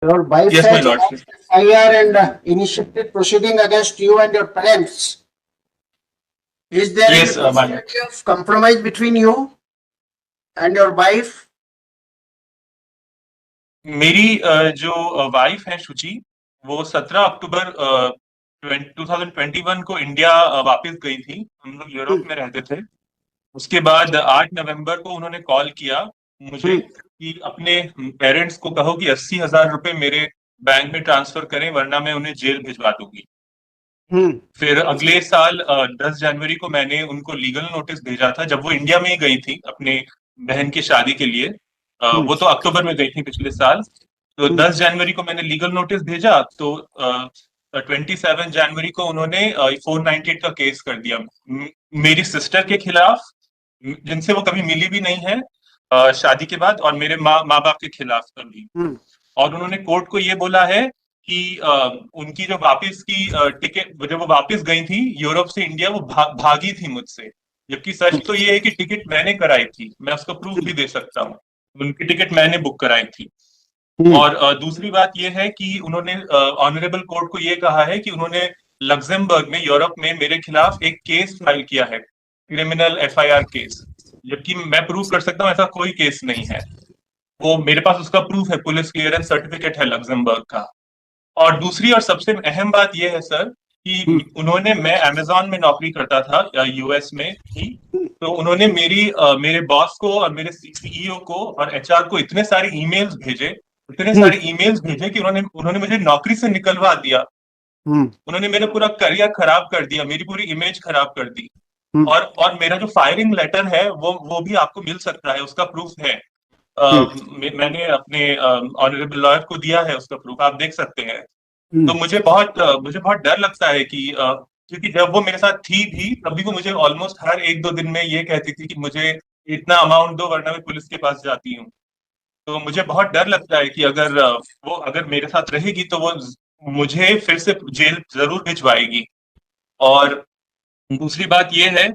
Your wife Yes, my has lord. lodged FIR and initiated proceeding against you and your parents. Is there Yes, any my lord. possibility of compromise between you and your wife? मेरी जो wife है शुचि, वो 17 अक्टूबर 2021 को India वापस गई थी। हम लोग यूरोप में रहते थे। उसके बाद 8 नवंबर को उन्होंने कॉल किया मुझे कि अपने पेरेंट्स को कहो कि 80,000 रुपए मेरे बैंक में ट्रांसफर करें, वरना मैं उन्हें जेल भिजवा दूंगी। फिर अगले साल 10 जनवरी को मैंने उनको लीगल नोटिस भेजा था, जब वो इंडिया में ही गई थी अपने बहन की शादी के लिए। वो तो अक्टूबर में गई थी पिछले साल। तो 10 जनवरी को मैंने लीगल नोटिस भेजा, तो 27 जनवरी को उन्होंने 498 का केस कर दिया मेरी सिस्टर के खिलाफ, जिनसे वो कभी मिली भी नहीं है शादी के बाद, और मेरे माँ बाप के खिलाफ भी। और उन्होंने कोर्ट को ये बोला है कि उनकी जो वापस की टिकट, जब वो वापस गई थी यूरोप से इंडिया, वो भागी थी मुझसे। जबकि सच तो ये है कि टिकट मैंने कराई थी, मैं उसका प्रूफ भी दे सकता हूँ। उनकी टिकट मैंने बुक कराई थी। और दूसरी बात यह है कि उन्होंने ऑनरेबल कोर्ट को ये कहा है कि उन्होंने लग्जमबर्ग में, यूरोप में मेरे खिलाफ एक केस फाइल किया है, क्रिमिनल FIR केस, जबकि मैं प्रूव कर सकता हूँ ऐसा कोई केस नहीं है। वो मेरे पास उसका प्रूफ है, पुलिस क्लियरेंस सर्टिफिकेट है लग्जमबर्ग का। और दूसरी और सबसे अहम बात यह है सर कि उन्होंने, मैं अमेजोन में नौकरी करता था US में ही, तो उन्होंने मेरे बॉस को और मेरे CEO को और HR को इतने सारे ईमेल्स भेजे कि उन्होंने मुझे नौकरी से निकलवा दिया। उन्होंने मेरा पूरा करियर खराब कर दिया, मेरी पूरी इमेज खराब कर दी। और मेरा जो फायरिंग लेटर है वो भी आपको मिल सकता है, उसका प्रूफ है। मैंने अपने ऑनरेबल लॉयर को दिया है, उसका प्रूफ आप देख सकते हैं। तो मुझे बहुत डर लगता है कि क्योंकि जब वो मेरे साथ थी भी, तभी वो मुझे ऑलमोस्ट हर 1-2 दिन में ये कहती थी कि मुझे इतना अमाउंट दो, वरना मैं पुलिस के पास जाती हूँ। तो मुझे बहुत डर लगता है कि वो अगर मेरे साथ रहेगी तो वो मुझे फिर से जेल जरूर भिजवाएगी। और दूसरी बात ये है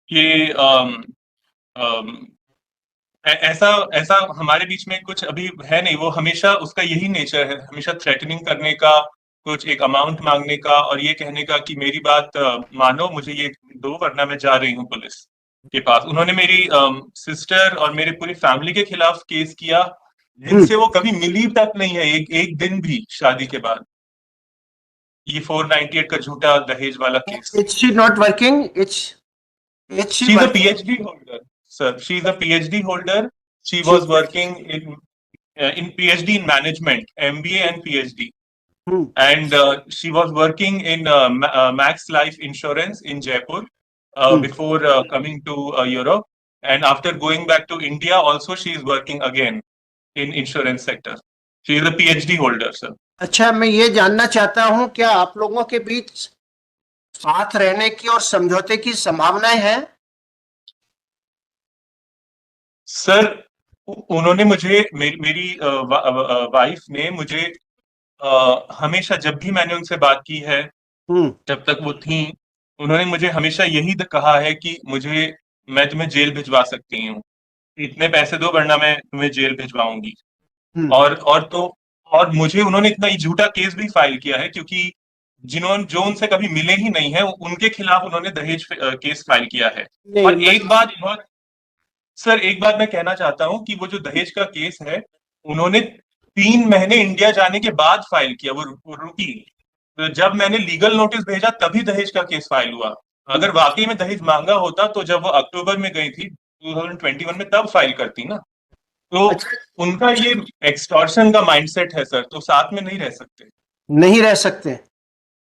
कि ऐसा ऐसा हमारे बीच में कुछ अभी है नहीं। वो हमेशा, उसका यही नेचर है, हमेशा थ्रेटनिंग करने का, कुछ एक अमाउंट मांगने का, और ये कहने का कि मेरी बात मानो, मुझे ये दो, वरना मैं जा रही हूँ पुलिस के पास। उन्होंने मेरी सिस्टर और मेरे पूरी फैमिली के खिलाफ केस किया, जिनसे वो कभी मिली तक नहीं है, एक दिन भी शादी के बाद। ये 498 का झूठा दहेज वाला case. Is she not working? Is she She's a working? PhD holder, sir. She's a PhD holder. She was working in PhD in management, MBA and PhD. And she was working in Max Life Insurance in Jaipur before coming to Europe. And after going back to India, also she is working again in insurance sector. She is a PhD holder, sir. अच्छा, मैं ये जानना चाहता हूँ, क्या आप लोगों के बीच साथ रहने की और समझौते की संभावनाएं हैं? सर, उन्होंने मुझे, मेरी वाइफ ने मुझे हमेशा, जब भी मैंने उनसे बात की है, जब तक वो थी, उन्होंने मुझे हमेशा यही कहा है कि मैं तुम्हें जेल भिजवा सकती हूँ, इतने पैसे दो वरना मैं तुम्हें जेल भिजवाऊंगी। और मुझे उन्होंने इतना ही झूठा केस भी फाइल किया है, क्योंकि जो उनसे कभी मिले ही नहीं है, उनके खिलाफ उन्होंने दहेज केस फाइल किया है। और एक बात मैं कहना चाहता हूँ कि वो जो दहेज का केस है, उन्होंने 3 महीने इंडिया जाने के बाद फाइल किया, वो रुकी। तो जब मैंने लीगल नोटिस भेजा तभी दहेज का केस फाइल हुआ। अगर वाकई में दहेज मांगा होता तो जब वो अक्टूबर में गई थी 2021 में, तब फाइल करती ना। तो उनका ये एक्सटॉर्शन का माइंडसेट है सर, तो साथ में नहीं रह सकते। नहीं रह सकते?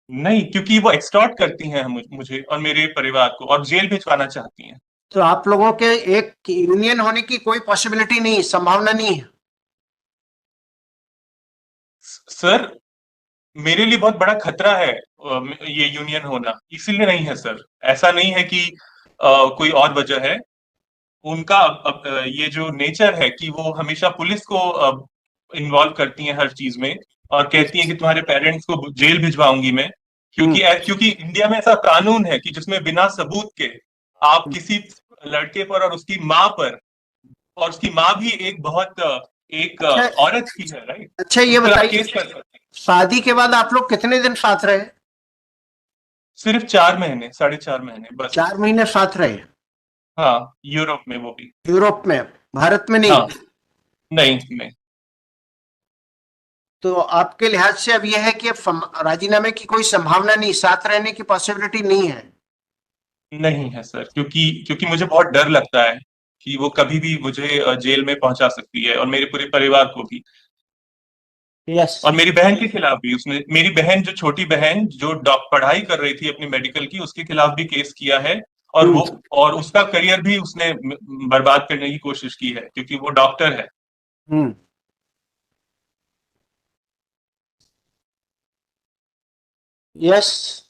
नहीं, क्योंकि वो एक्सटॉर्ट करती हैं मुझे और मेरे परिवार को, और जेल भिजवाना चाहती हैं। तो आप लोगों के एक यूनियन होने की कोई पॉसिबिलिटी नहीं, संभावना नहीं है? सर, मेरे लिए बहुत बड़ा खतरा है ये यूनियन होना, इसीलिए नहीं है सर। ऐसा नहीं है कि कोई और वजह है। उनका ये जो नेचर है कि वो हमेशा पुलिस को इन्वॉल्व करती हैं हर चीज में, और कहती हैं कि तुम्हारे पेरेंट्स को जेल भिजवाऊंगी मैं, क्योंकि इंडिया में ऐसा कानून है कि जिसमें बिना सबूत के आप किसी लड़के पर और उसकी माँ भी एक बहुत एक अच्छा। औरत की है, राइट? अच्छा ये उस पर आप बताइए, केस कर सकते हैं। शादी के बाद आप लोग कितने दिन साथ रहे? सिर्फ 4 महीने, 4.5 महीने बस। 4 महीने साथ रहे? हाँ, यूरोप में, वो भी। यूरोप में, भारत में नहीं? हाँ, नहीं नहीं। तो आपके लिहाज से अब यह है कि अब राजीनामे की कोई संभावना नहीं, साथ रहने की पॉसिबिलिटी नहीं है? नहीं है सर, क्योंकि क्योंकि मुझे बहुत डर लगता है कि वो कभी भी मुझे जेल में पहुंचा सकती है, और मेरे पूरे परिवार को भी। यस। और मेरी बहन के खिलाफ भी उसने, मेरी बहन, जो छोटी बहन जो पढ़ाई कर रही थी अपनी मेडिकल की, उसके खिलाफ भी केस किया है। और हम्म। वो, और उसका करियर भी उसने बर्बाद करने की कोशिश की है, क्योंकि वो डॉक्टर है। हम्म। Yes.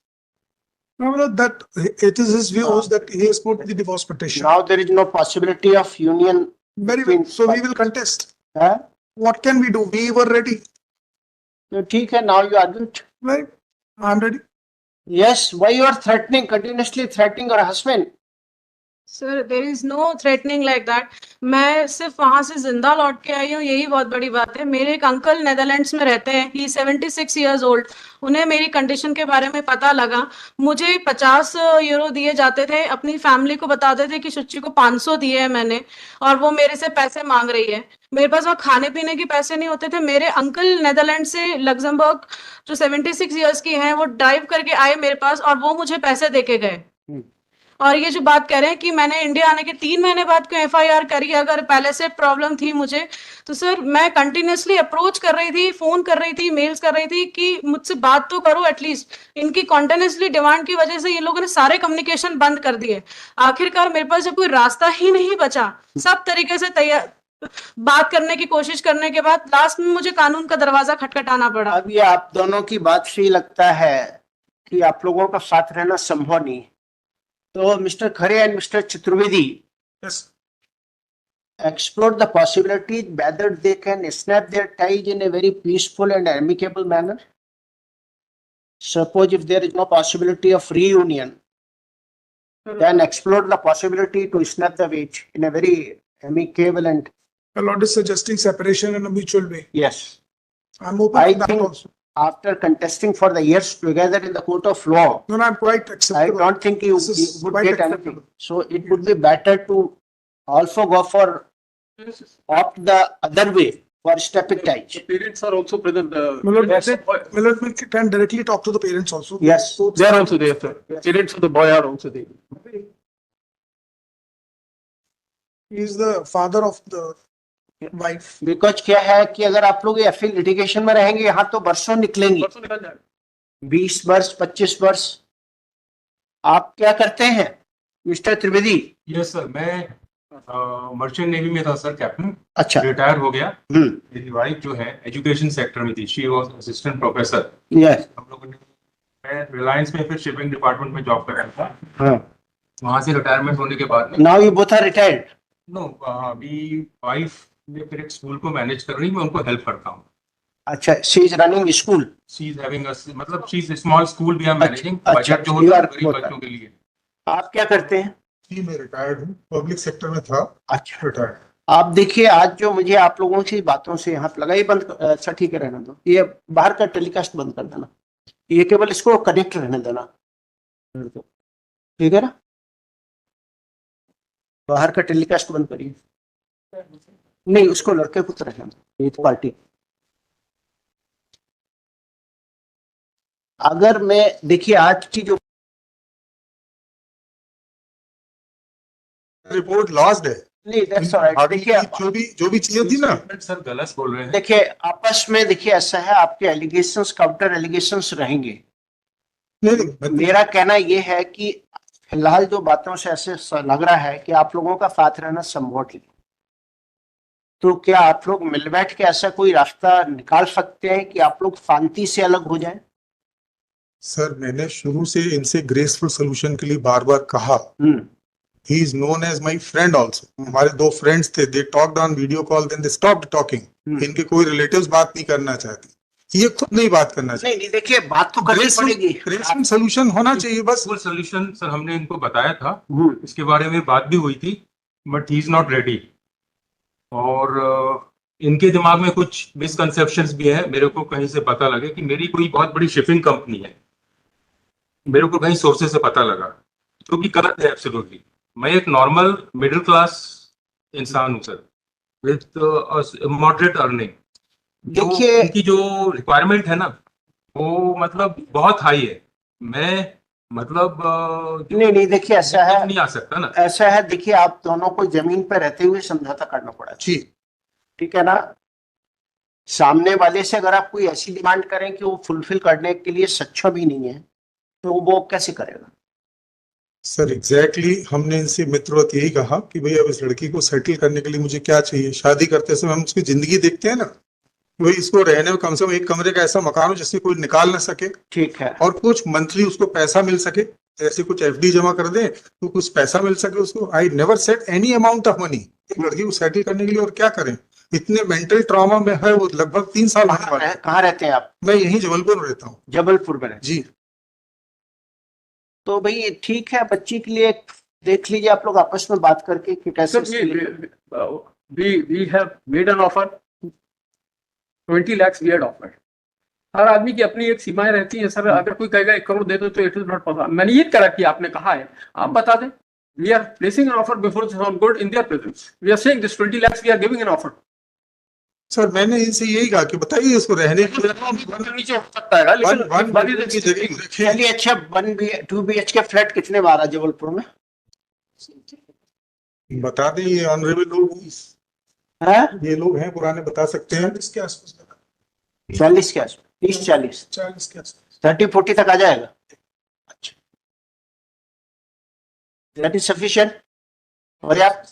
No, that it is his views that he has put the divorce petition. Now there is no possibility of union Very between. well. So we will contest. हाँ? What can we do? We were ready. तो ठीक है, now you argue it. Right? I'm ready. Yes, why you are threatening, continuously threatening your husband? Sir there is no threatening like that. मैं सिर्फ वहां से जिंदा लौट के आई हूँ, यही बहुत बड़ी बात है। मेरे एक अंकल नेदरलैंड्स में रहते हैं, ही 76 ईयर्स ओल्ड। उन्हें मेरी कंडीशन के बारे में पता लगा। मुझे 50 यूरो दिए जाते थे, अपनी फैमिली को बताते थे कि सुच्ची को 500 दिए हैं मैंने, और वो मेरे से पैसे मांग रही है। मेरे पास वहाँ खाने पीने के पैसे नहीं होते थे। मेरे अंकल नेदरलैंड से लग्जमबर्ग, जो 76 ईयर्स की हैं, वो ड्राइव करके आए मेरे पास, और वो मुझे पैसे दे के गए। और ये जो बात कह रहे हैं कि मैंने इंडिया आने के 3 महीने बाद क्यों एफआईआर करी, अगर पहले से प्रॉब्लम थी मुझे, तो सर मैं कंटिन्यूअसली अप्रोच कर रही थी, फोन कर रही थी, मेल्स कर रही थी कि मुझसे बात तो करो एटलीस्ट। इनकी कॉन्टिन्यूअसली डिमांड की वजह से ये लोगों ने सारे कम्युनिकेशन बंद कर दिए। आखिरकार मेरे पास जब कोई रास्ता ही नहीं बचा, सब तरीके से तैयार बात करने की कोशिश करने के बाद लास्ट में मुझे कानून का दरवाजा खटखटाना पड़ा। अब ये आप दोनों की बात से ही लगता है कि आप लोगों का साथ रहना संभव नहीं। तो mister Khare and mister Chaturvedi, Yes. explore the possibility whether they can snap their ties in a very peaceful and amicable manner. Suppose if there is no possibility of reunion, then explore the possibility to snap the wedge in a very amicable and The Lord is suggesting separation in a mutual way. yes. I'm open I to that think also. after contesting for the years together in the court of law, No, I'm quite I acceptable. don't think you This is would quite get anything. acceptable. So it would be better to also go for opt the other way for stepping ties. The parents are also present. Milord, Yes, Milord, we can directly talk to the parents also. Yes. So they are also there, sir. Parents of the boy are also there. he is the father of the wife. Because क्या है कि अगर आप लोग Eiffel litigation में रहेंगे यहाँ तो वर्षों निकलेंगे, परसों निकल जाएगा। 20 वर्ष 25 वर्ष। आप क्या करते हैं मिस्टर त्रिवेदी? यस सर, मैं मर्चेंट नेवी में था सर, कैप्टन। अच्छा। रिटायर हो गया। हम्म। मेरी वाइफ जो है एजुकेशन सेक्टर में थी, she was assistant professor. Yes. हम लोगों ने, मैं रिलायंस में फिर शिपिंग डिपार्टमेंट में जॉब कर रहा था। हाँ। वहां से रिटायरमेंट होने के बाद में now you both are retired? No, अभी वाइफ ने फिर एक स्कूल को मैनेज कर रही है, मैं उनको हेल्प करता हूँ। अच्छा, she is running school? She is having मतलब she is small school we are managing, अच्छा, बजट जो you होता है are गरीब both बच्चों के लिए। आप क्या करते हैं? जी, मैं रिटायर्ड हूँ, पब्लिक सेक्टर में था। अच्छा। रिटायर्ड। आप देखिए, आज जो मुझे आप लोगों की बातों से यहाँ लगा, ये बंद, अच्छा ठीक है, रहने दो, ये बाहर का टेलीकास्ट बंद कर देना, ये केवल इसको कनेक्ट रहने देना, ठीक है ना? बाहर का टेलीकास्ट बंद करिए। नहीं, उसको लड़के को रहने दो, ये पार्टी। अगर मैं देखिए आज की जो रिपोर्ट लॉस्ट है। नहीं, that's all right। देखिए, जो भी चीजें थी ना, सर गलत बोल रहे हैं। देखिए आपस में, देखिए ऐसा है, आपके एलिगेशंस काउंटर एलिगेशंस रहेंगे। मेरा कहना यह है कि फिलहाल जो बातों से ऐसे लग रहा है कि आप लोगों का साथ रहना संभव नहीं, तो क्या आप लोग मिल बैठ के ऐसा कोई रास्ता निकाल सकते हैं कि आप लोग शांति से अलग हो जाएं? सर, मैंने शुरू से इनसे ग्रेसफुल सोल्यूशन के लिए बार बार कहा। He is known as my friend also. हमारे 2 फ्रेंड्स थे, they talked on video call, then they stopped talking. इनके कोई रिलेटिव्स बात नहीं करना चाहते, ये खुद नहीं बात करना चाहते। नहीं, देखिए बात तो करनी पड़ेगी, ग्रेसफुल सोल्यूशन होना चाहिए बस। फुल सोल्यूशन सर हमने इनको बताया था, इसके बारे में बात भी हुई थी, but he is not ready. और इनके दिमाग में कुछ मिसकंसेप्शंस भी है। मेरे को कहीं से पता लगे कि मेरी कोई बहुत बड़ी शिपिंग कंपनी है, मेरे को कहीं सोर्सेज से पता लगा, जो कि गलत है एब्सोल्युटली। मैं एक नॉर्मल मिडिल क्लास इंसान हूँ सर, विद मॉडरेट अर्निंग। देखिए- इनकी जो रिक्वायरमेंट है ना, वो मतलब बहुत हाई है। मैं मतलब नहीं देखिए ऐसा है, नहीं आ सकता ना। ऐसा है, देखिए आप दोनों को जमीन पर रहते हुए समझौता करना पड़ा, जी ठीक है ना। सामने वाले से अगर आप कोई ऐसी डिमांड करें कि वो फुलफिल करने के लिए सक्षम ही नहीं है, तो वो कैसे करेगा? सर एग्जैक्टली हमने इनसे मित्रवत यही कहा कि भाई अब इस लड़की को सेटल करने के लिए मुझे क्या चाहिए। शादी करते समय हम उसकी जिंदगी देखते हैं ना, वही इसको रहने में कम से कम एक कमरे का ऐसा मकान हो जिससे कोई निकाल ना सके, ठीक है, और कुछ मंथली उसको पैसा मिल सके, जैसे कुछ एफडी जमा कर दें तो कुछ पैसा मिल सके उसको। I never set any amount of money एक लड़की को सेटल करने के लिए। और क्या करें, इतने मेंटल ट्रॉमा में है वो, लगभग 3 साल होने वाले हैं। कहाँ रहते हैं आप? मैं यहीं जबलपुर में रहता हूँ जबलपुर में रहते हैं। जी। तो भाई ठीक है, बच्ची के लिए देख लीजिए आप लोग आपस में बात करके कि कैसे Sir, इसके लिए- we have made an offer. 20 lakhs we had offered. हर आदमी की अपनी एक सीमाएं रहती हैं सर। अगर कोई कहेगा 1 करोड़ दे दो तो इट इज नॉट पॉसिबल। मैंने ये करा कि आपने कहा है, आप बता दें। We are placing an offer before on good in their presence. We are saying this 20 lakhs we are giving an offer. Sir मैंने इनसे यही कहा कि बताइए इसको रहने के लिए नीचे हो सकता है लेकिन वन बेडरूम की जगह रखें। चलिए अच्छा, 2 BHK फ्लैट कितने में आ रहा है जबलपुर में? बता दें, ये ऑनरेबल लोग है ये लोग हैं पुराने, बता सकते हैं। 40 के आसपास, 40 के आसपास, 30-40, 40 के आसपास। 30-40 तक आ जाएगा। अच्छा, दैट इज सफिशिएंट। और आप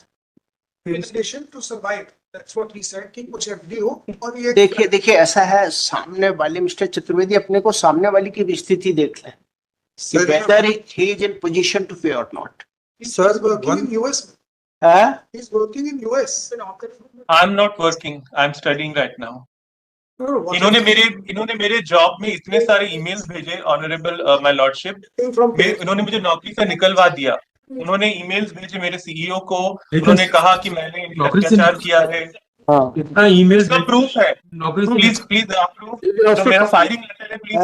In addition to survive, that's what he said कि कुछ FD हो और ये देखिए ऐसा है, सामने वाले मिस्टर चतुर्वेदी अपने को सामने वाली की भी स्थिति देख लें, sir whether he is in position to pay or not. Sir working in US, है he's working in US. I am not working, I am studying right now. No, no, what इन्होंने मेरे जॉब में इतने सारे emails भेजे honourable my lordship, from इन्होंने मुझे नौकरी से निकलवा दिया। उन्होंने ईमेल्स भेजे मेरे सीईओ को, उन्होंने कहा कि मैंने इन पर नौकरी से अत्याचार किया है। इतना ईमेल इसका प्रूफ है, नौकरी से प्लीज अप्रूव जो मेरा फायरिंग लेटर है, प्लीज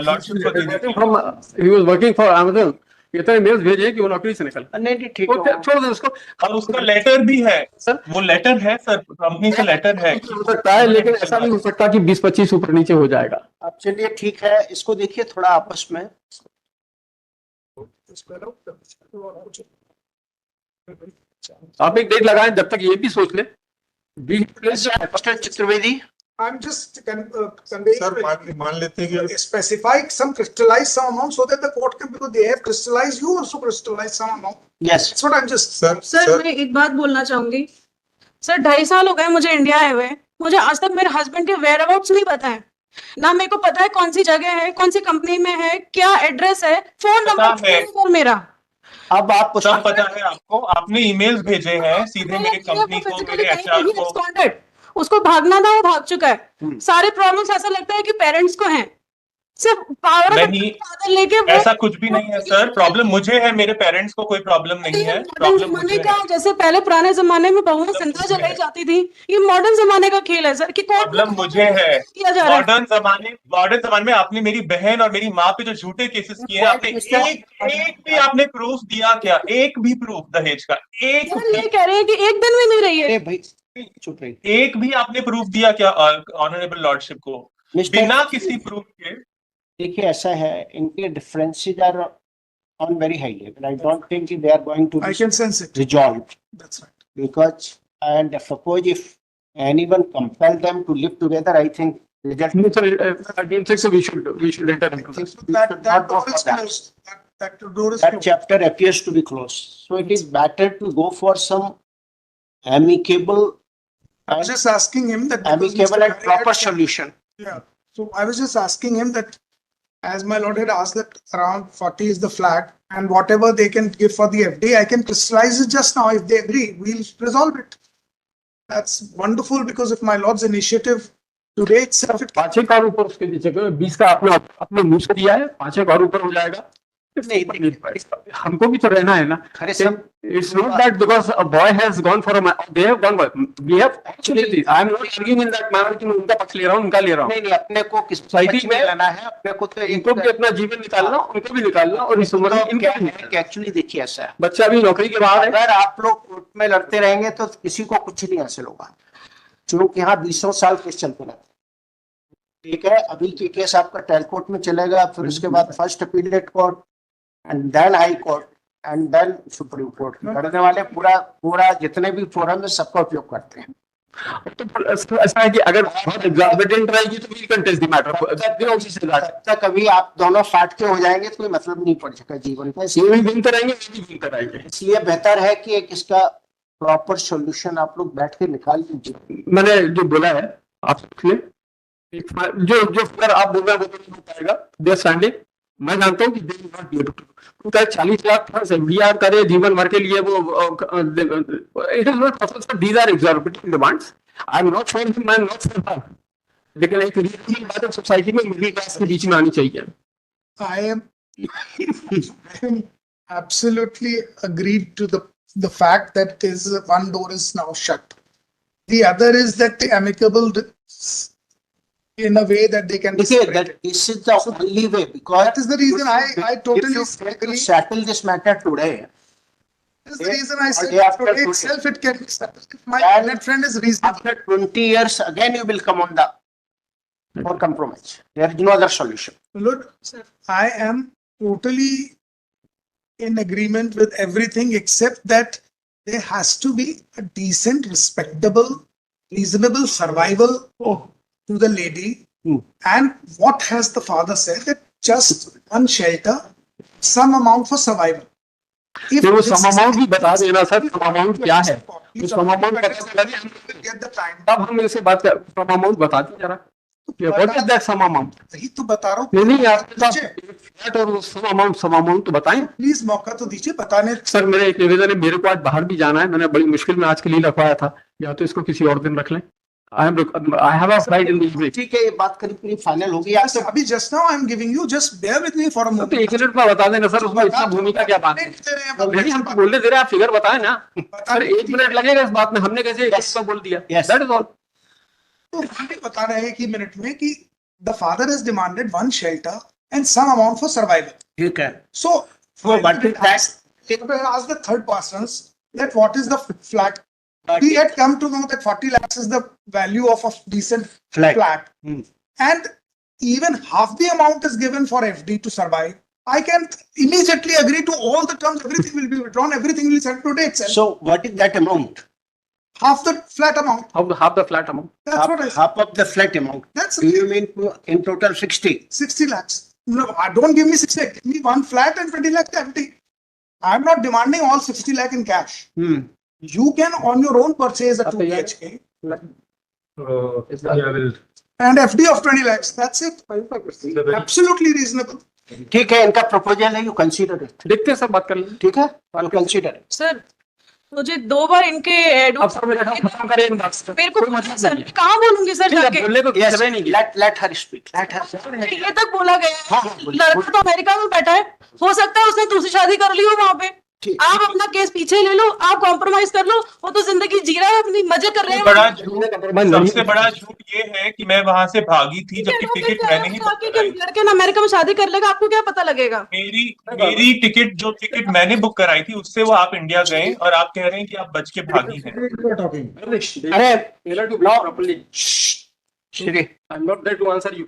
लॉर्डशिप को दे दीजिए। from he was working for Amazon। इतने मेल्स भेजे कि वो नौकरी से निकल। नहीं ठीक वो है, छोड़ दो उसको। और उसका लेटर भी है सर वो लेटर है सर, कंपनी से लेटर है। हो सकता है लेकिन ऐसा नहीं हो सकता कि 20-25 ऊपर नीचे हो जाएगा। अब चलिए ठीक है, इसको देखिए थोड़ा आपस में। आप एक डेट लगाएं, जब तक ये भी सोच ले। Mister Chaturvedi, I'm just conveying sir मान लेते हैं कि specify some crystallize some amount so that the court can, because they have crystallized, you also crystallize some amount. Yes That's what I'm just. Sir मैं एक बात बोलना चाहूंगी। सर 2.5 साल हो गए मुझे इंडिया आए हुए, मुझे आज तक मेरे हस्बैंड के वेयर अबाउट्स नहीं पता है। ना मेरे को पता है कौन सी जगह है, कौन सी कंपनी में है, क्या एड्रेस है, फोन पता है। नंबर मेरा। अब आप सब पता है आपको, आपने ईमेल्स भेजे हैं सीधे मेरे कंपनी को, मेरे एचआर को। उसको भागना था, वो भाग चुका है। सारे प्रॉब्लम्स ऐसा लगता है कि पेरेंट्स को हैं, सिर्फ पावर नहीं, लेके वो ऐसा कुछ भी नहीं है सर। प्रॉब्लम मुझे है, मेरे पेरेंट्स को कोई प्रॉब्लम नहीं है। प्रॉब्लम जमाने मुझे का, है। जैसे पहले पुराने जमाने में बहुएं जिंदा जलाई जाती थी, ये मॉडर्न जमाने का खेल है सर कि कोर्ट में प्रॉब्लम मुझे है। किया जा रहा है। मॉडर्न जमाने में आपने मेरी बहन और मेरी माँ पे जो झूठे केसेस किए हैं, आपने एक भी आपने प्रूफ दिया क्या? एक भी प्रूफ दहेज का एक सर ये कह रहे हैं कि एक दिन भी नहीं रही है। अरे भाई चुप रहिए। एक भी आपने प्रूफ दिया क्या ऑनरेबल लॉर्डशिप को, मिस्टर बिना किसी प्रूफ के? देखिए ऐसा है, इनके differences are on very high level. I don't think they are going to I can sense it. resolved That's right. because, and suppose if anyone compel them to live together, I think result No, sir, I don't think so. We should enter into this. we should not go door for is that. closed. That door is That closed. chapter appears to be closed, so it is better to go for some amicable I was just asking him that. because amicable Mr. and Hari proper had- solution. Yeah, so I was just asking him that, as my lord had asked, that around 40 is the flat, and whatever they can give for the FD, I can crystallize it just now. If they agree, we'll resolve it. That's wonderful, because if my lord's initiative today itself, it 5 एक और ऊपर उसके नीचे 20 का आपने अपने मुंह से दिया है, 5 एक और ऊपर हो जाएगा। हमको भी तो रहना है ना. खरे साहब, It's not that because a boy has gone for they have gone. We have actually. I am not arguing in that manner कि मैं उनका पक्ष ले रहा हूँ, उनका ले रहा हूँ. नहीं नहीं, अपने को किस सोसाइटी पक्ष में में लाना है, अपने को तो इनको भी अपना जीवन निकालना, उनको भी निकालना, और इस उम्र में इनका भी निकालना. एक्चुअली देखिए ऐसा है, बच्चा भी नौकरी के बाहर है. अगर आप लोग कोर्ट में लड़ते रहेंगे तो किसी को कुछ नहीं हासिल होगा, क्योंकि यहाँ 20 साल केस चलते रहते हैं. ठीक है, अभी के केस आपका ट्रायल कोर्ट में चलेगा, फिर उसके बाद first appellate court and then high court and then supreme court. लड़ने वाले पूरा जितने भी फोरम है सबका उपयोग करते हैं. तो ऐसा है कि अगर बहुत एग्जॉर्बिटेंट रहेगी तो वी कंटेस्ट द मैटर. जब तक अभी आप दोनों फाट के हो जाएंगे तो कोई मतलब नहीं पड़ सका जीवन का. ये भी विनते रहेंगे, ये भी विनते रहेंगे. इसलिए बेहतर है कि एक इसका प्रॉपर सॉल्यूशन आप लोग बैठ के निकाल लीजिए. मैंने जो बोला है आप सुन लें. जो फिगर आप बोल रहे हैं वो तो नहीं हो पाएगा. They standing. मैं जानता हूँ कि they will not be able to. 40 lakh funds FDR करे जीवन भर के लिए, वो it is not possible. These are exorbitant demands. I am not for him, I am not for her. लेकिन एक रीजनेबल बात है सोसाइटी में मिडिल क्लास के बीच में आनी चाहिए. I am absolutely agreed to the fact that is one door is now shut. The other is that the amicable in a way that they can. देखिए, that this is the only way, because That is the reason I totally if you fail to agree. settle this matter today, That is the reason I said day after today today. itself it can be settled. If my And net friend is reasonable. after 20 years again you will come on the for compromise. There is no other solution. Look, I am totally in agreement with everything except that there has to be a decent, respectable, reasonable survival to the lady. And what has the father said? That just one shelter, some amount for survival. If तो वो this some is- amount भी बता देना sir. Some amount क्या है? तो some amount बता देना. Get the time. तब हम इसे बात कर. सम अमाउंट बता दें जरा. What is that some amount? वही तो बता रहा हूँ. नहीं नहीं, आपके साथ फ्लैट और सम अमाउंट तो बताएं. प्लीज मौका तो दीजिए बताने. सर मेरा एक निवेदन है, मेरे को आज बाहर भी जाना है. मैंने बड़ी मुश्किल में आज के लिए रखवाया था. या तो इसको किसी और दिन रख लें. I have a flight in the evening. ठीक है, ये बात करीब करीब फाइनल होगी. Yes, अभी just now I am giving you, just bear with me for a तो moment. 1 मिनट में बता देना सर. उसमें इतना भूमिका क्या बात है? नहीं, हम तो बोलने दे रहे हैं, आप फिगर बताएं ना. सर 1 मिनट लगेगा इस बात में. हमने कैसे एक का बोल दिया? Yes. That is all. तो हम भी बता रहे हैं कि मिनट में कि the father has demanded one shelter and some amount for survival. ठीक है. So, what is that? I asked the third persons that what is the flat. We had come to know that 40 lakhs is the value of a decent Flat. flat. Hmm. And even half the amount is given for FD to survive. I can immediately agree to all the terms. Everything will be withdrawn. Everything will be settled today itself. So what is that amount? Half the flat amount. Half the flat amount. That's what I said. Half of the flat amount. That's Do you mean in total 60? 60 lakhs. No, don't give me 60 lakhs. Give me one flat and 20 lakhs empty. I'm not demanding all 60 lakh in cash. You can on your own purchase a 2 BHK I will. and FD of 20 lakhs. That's it. Absolutely reasonable. ठीक है, इनका proposal है, you consider it. देखते हैं sir, बात कर लें. ठीक है, यू कंसीडर. सर मुझे 2 बार इनके अब सर मेरा काम खत्म करें इन बात से. मेरे को कोई मतलब सर नहीं है. कहाँ बोलूंगी सर ठीक है, जाके? बोलने को Yes, जगह नहीं है. let her speak. Let her. ये तक बोला गया हाँ, है. हाँ, बोलिए. लड़का तो अमेरिका में बैठा है, हो सकता है उसने दूसरी शादी कर ली हो वहां पे. ठीक. आप अपना केस पीछे ले लो, आप कॉम्प्रोमाइज कर लो. वो तो जिंदगी जी रहा है, अपनी मजे कर रहे हैं. बड़ा झूठ, सबसे बड़ा झूठ ये है कि मैं वहां से भागी थी जबकि टिकट मैंने ही बुक कराई. लड़के ना अमेरिका में शादी कर लेगा, आपको क्या पता लगेगा? मेरी टिकट मैंने बुक कराई थी, उससे वो आप इंडिया गए और आप कह रहे हैं कि आप बच के भागी हैं. अरे failure to properly. Shri, I'm not there to answer you.